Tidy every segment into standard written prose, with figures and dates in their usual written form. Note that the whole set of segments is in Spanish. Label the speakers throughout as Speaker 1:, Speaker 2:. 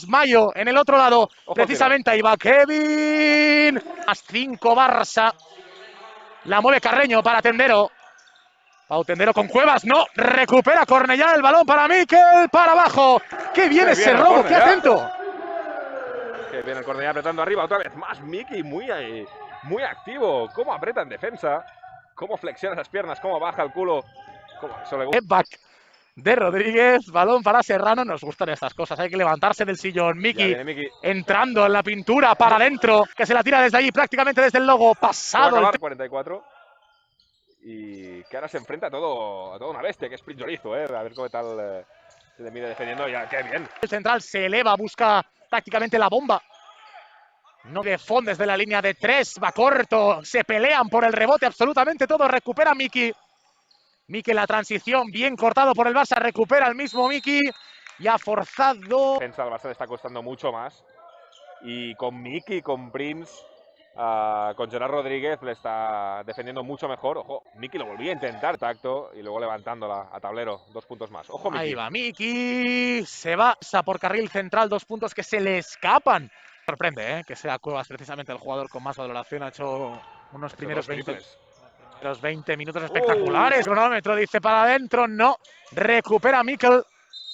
Speaker 1: Mayo en el otro lado.
Speaker 2: Ojo,
Speaker 1: Precisamente ahí va Kevin. Más 5 Barça. La mueve Carreño para Tendero. Pau Tendero con Cuevas, no, recupera Cornellá el balón para Mikel, para abajo. ¡Qué bien ese robo! ¡Qué atento!
Speaker 2: Que viene el Cornellá apretando arriba, otra vez más Miki, muy activo. Cómo aprieta en defensa, cómo flexiona esas piernas, cómo baja el culo. Eso le gusta.
Speaker 1: Back de Rodríguez, balón para Serrano. Nos gustan estas cosas, hay que levantarse del sillón. Miki entrando en la pintura para adentro, que se la tira desde allí, prácticamente desde el logo. Pasado el
Speaker 2: 44. Y que ahora se enfrenta a toda una bestia, que es Prinzorizo, A ver cómo tal se le mide defendiendo. Ya, qué bien.
Speaker 1: El central se eleva, busca prácticamente la bomba. No defonde desde la línea de 3, va corto, se pelean por el rebote absolutamente todo, recupera Miki. Miki en la transición, bien cortado por el Barça, recupera el mismo Miki. Y ha forzado.
Speaker 2: Defensa al Barça le está costando mucho más. Y con Miki, con Prince, con Gerard Rodríguez le está defendiendo mucho mejor. Ojo, Miki lo volvía a intentar, tacto, y luego levantándola a tablero, 2 puntos más. Ojo, Miki.
Speaker 1: Ahí va Miki, se va por carril central, 2 puntos que se le escapan. Sorprende, que sea Cuevas precisamente el jugador con más valoración, ha hecho unos primeros 20 minutos espectaculares. Cronómetro dice para adentro, no, recupera Mikel.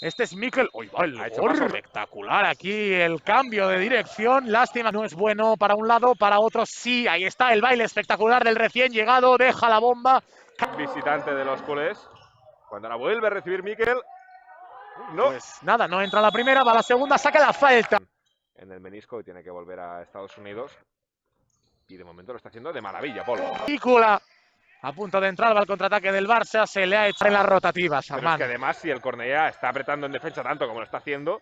Speaker 1: Este es Mikel. ¡Uy, ha hecho espectacular aquí el cambio de dirección! Lástima, no es bueno para un lado, para otro sí. Ahí está el baile espectacular del recién llegado. Deja la bomba.
Speaker 2: Visitante de los culés. Cuando la vuelve a recibir Mikel. No.
Speaker 1: Pues nada, no entra la primera, va la segunda, saca la falta.
Speaker 2: En el menisco y tiene que volver a Estados Unidos. Y de momento lo está haciendo de maravilla, Pol.
Speaker 1: Pícula. A punto de entrar, va el contraataque del Barça, se le ha hecho en las rotativas.
Speaker 2: Pero es que además, si el Cornellá está apretando en defensa tanto como lo está haciendo,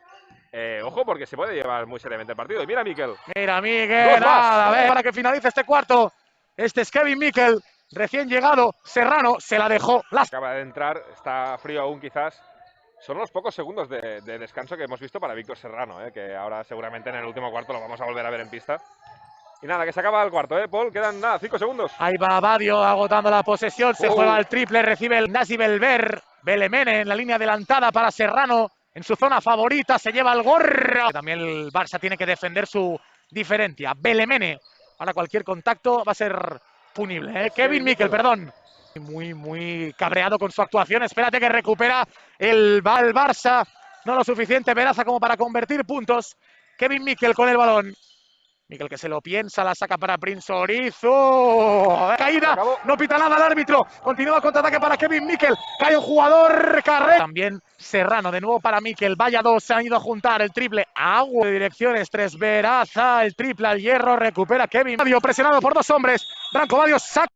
Speaker 2: ojo, porque se puede llevar muy seriamente el partido. Y mira, Mikel.
Speaker 1: Mira, Mikel, nada, a ver, para que finalice este cuarto. Este es Kevin Mikel, recién llegado. Serrano se la dejó.
Speaker 2: Acaba de entrar, está frío aún quizás. Son los pocos segundos de descanso que hemos visto para Víctor Serrano, que ahora seguramente en el último cuarto lo vamos a volver a ver en pista. Y nada, que se acaba el cuarto, Paul. Quedan nada, 5 segundos.
Speaker 1: Ahí va Badio agotando la posesión. Se juega el triple, recibe el Nasi Belver. Belemene en la línea adelantada para Serrano. En su zona favorita se lleva el gorro. También el Barça tiene que defender su diferencia. Belemene. Ahora cualquier contacto va a ser punible. Kevin Mikel, perdón. Muy cabreado con su actuación. Espérate que recupera el Barça. No lo suficiente Veraza como para convertir puntos. Kevin Mikel con el balón. Mikel que se lo piensa, la saca para Prinzorizo. Caída, no pita nada el árbitro. Continúa el contraataque para Kevin Mikel. Cae un jugador, Carré. También Serrano, de nuevo para Mikel. Vaya dos, se han ido a juntar el triple. Agua de direcciones, 3 Veraza. El triple al hierro, recupera Kevin. Badio presionado por 2 hombres. Branco Badio saca.